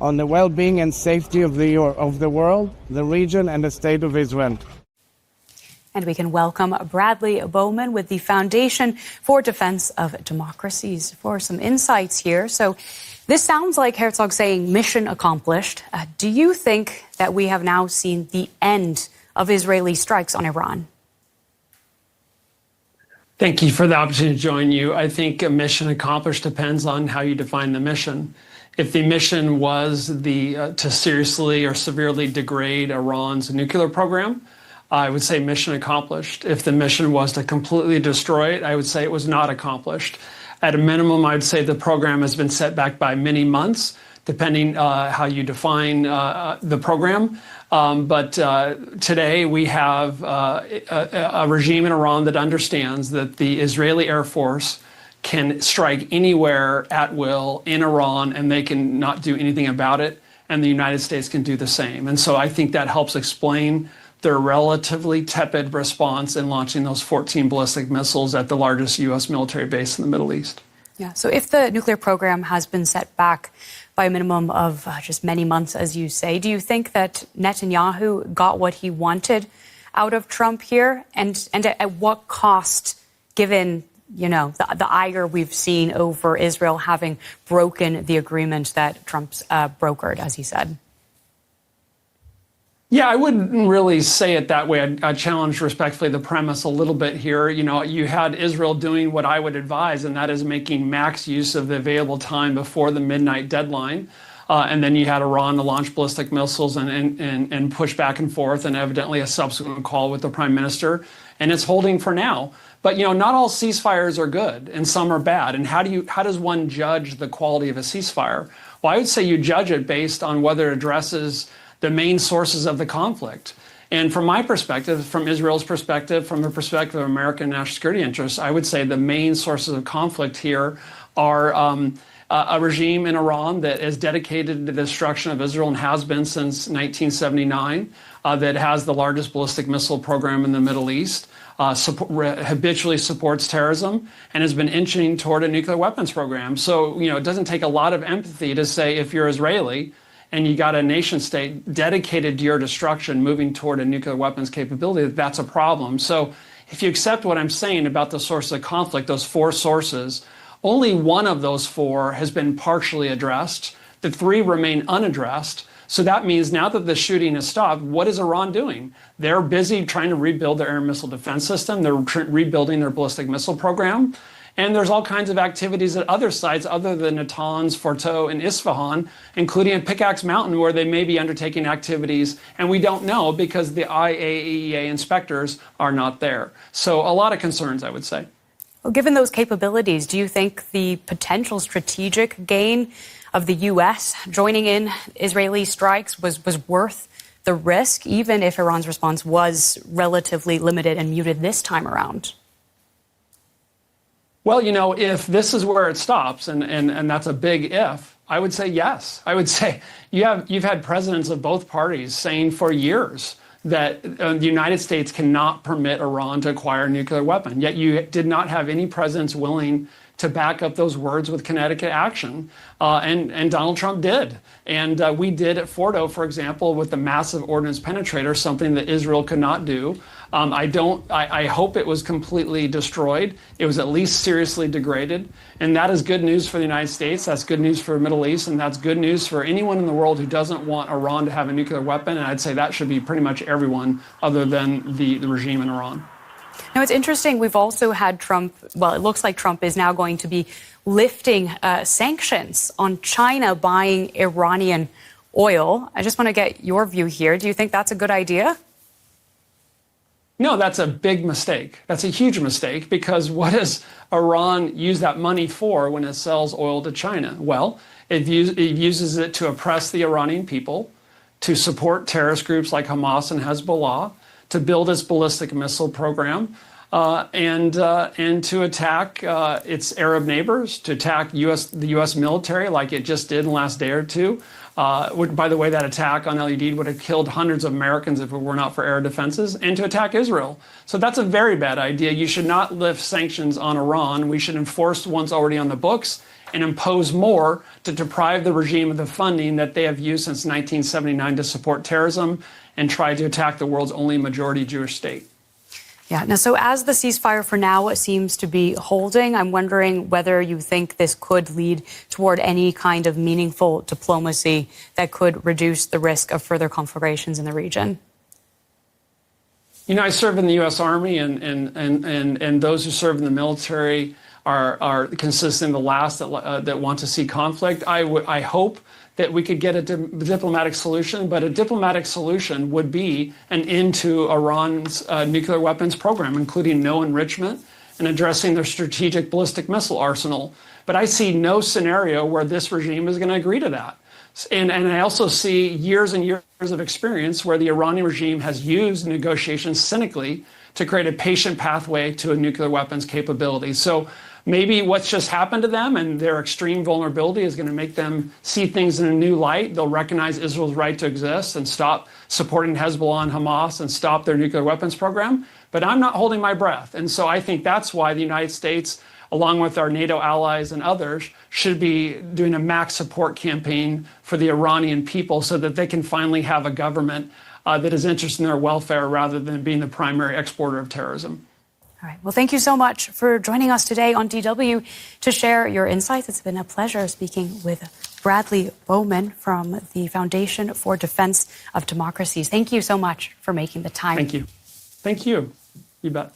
on the well-being and safety of the world, the region, and the state of Israel. And we can welcome Bradley Bowman with the Foundation for Defense of Democracies for some insights here. So this sounds like Herzog saying mission accomplished. Do you think that we have now seen the end of Israeli strikes on Iran? Thank you for the opportunity to join you. I think a mission accomplished depends on how you define the mission. If the mission was to seriously or severely degrade Iran's nuclear program, I would say mission accomplished. If the mission was to completely destroy it, I would say it was not accomplished. At a minimum, I would say the program has been set back by many months, depending how you define the program. But today we have a regime in Iran that understands that the Israeli Air Force can strike anywhere at will in Iran, and they can not do anything about it, and the United States can do the same. And so I think that helps explain their relatively tepid response in launching those 14 ballistic missiles at the largest U.S. military base in the Middle East. Yeah. So if the nuclear program has been set back by a minimum of just many months, as you say, do you think that Netanyahu got what he wanted out of Trump here? And at what cost, given, you know, the ire we've seen over Israel having broken the agreement that Trump's brokered, as he said? Yeah, I wouldn't really say it that way. I challenge respectfully the premise a little bit here. You know, you had Israel doing what I would advise, and that is making max use of the available time before the midnight deadline. And then you had Iran to launch ballistic missiles and push back and forth, and evidently a subsequent call with the prime minister. And it's holding for now. But, you know, not all ceasefires are good, and some are bad. And how does one judge the quality of a ceasefire? Well, I would say you judge it based on whether it addresses the main sources of the conflict. And from my perspective, from Israel's perspective, from the perspective of American national security interests, I would say the main sources of conflict here are a regime in Iran that is dedicated to the destruction of Israel and has been since 1979, that has the largest ballistic missile program in the Middle East, habitually supports terrorism, and has been inching toward a nuclear weapons program. So, you know, it doesn't take a lot of empathy to say if you're Israeli and you got a nation state dedicated to your destruction moving toward a nuclear weapons capability, that's a problem. So if you accept what I'm saying about the source of conflict, those four sources, only one of those four has been partially addressed. The three remain unaddressed. So that means now that the shooting has stopped, what is Iran doing? They're busy trying to rebuild their air missile defense system. They're rebuilding their ballistic missile program. And there's all kinds of activities at other sites other than Natanz, Fordo, and Isfahan, including at Pickaxe Mountain, where they may be undertaking activities. And we don't know because the IAEA inspectors are not there. So a lot of concerns, I would say. Well, given those capabilities, do you think the potential strategic gain of the U.S. joining in Israeli strikes was worth the risk, even if Iran's response was relatively limited and muted this time around? Well, you know, if this is where it stops, and that's a big if, I would say yes. I would say you've had presidents of both parties saying for years that the United States cannot permit Iran to acquire a nuclear weapon. Yet you did not have any presidents willing to back up those words with kinetic action. And Donald Trump did. And we did at Fordo, for example, with the massive ordnance penetrator, something that Israel could not do. I hope it was completely destroyed. It was at least seriously degraded. And that is good news for the United States. That's good news for the Middle East. And that's good news for anyone in the world who doesn't want Iran to have a nuclear weapon. And I'd say that should be pretty much everyone other than the regime in Iran. Now, it's interesting. We've also had Trump. Well, it looks like Trump is now going to be lifting sanctions on China buying Iranian oil. I just want to get your view here. Do you think that's a good idea? No, that's a big mistake. That's a huge mistake, because what does Iran use that money for when it sells oil to China? Well, it uses it to oppress the Iranian people, to support terrorist groups like Hamas and Hezbollah, to build its ballistic missile program, and to attack its Arab neighbors, to attack the U.S. military like it just did in the last day or two. By the way, that attack on El-Udeid would have killed hundreds of Americans if it were not for air defenses, and to attack Israel. So that's a very bad idea. You should not lift sanctions on Iran. We should enforce ones already on the books and impose more to deprive the regime of the funding that they have used since 1979 to support terrorism and try to attack the world's only majority Jewish state. Yeah. Now, so as the ceasefire for now seems to be holding, I'm wondering whether you think this could lead toward any kind of meaningful diplomacy that could reduce the risk of further conflagrations in the region. You know, I serve in the U.S. Army, and those who serve in the military are consistently the last that want to see conflict. I hope that we could get a diplomatic solution, but a diplomatic solution would be an end to Iran's nuclear weapons program, including no enrichment and addressing their strategic ballistic missile arsenal. But I see no scenario where this regime is going to agree to that. And I also see years and years of experience where the Iranian regime has used negotiations cynically to create a patient pathway to a nuclear weapons capability. So maybe what's just happened to them and their extreme vulnerability is going to make them see things in a new light. They'll recognize Israel's right to exist and stop supporting Hezbollah and Hamas and stop their nuclear weapons program. But I'm not holding my breath. And so I think that's why the United States, along with our NATO allies and others, should be doing a max support campaign for the Iranian people so that they can finally have a government that is interested in their welfare rather than being the primary exporter of terrorism. All right. Well, thank you so much for joining us today on DW to share your insights. It's been a pleasure speaking with Bradley Bowman from the Foundation for Defense of Democracies. Thank you so much for making the time. Thank you. Thank you. You bet.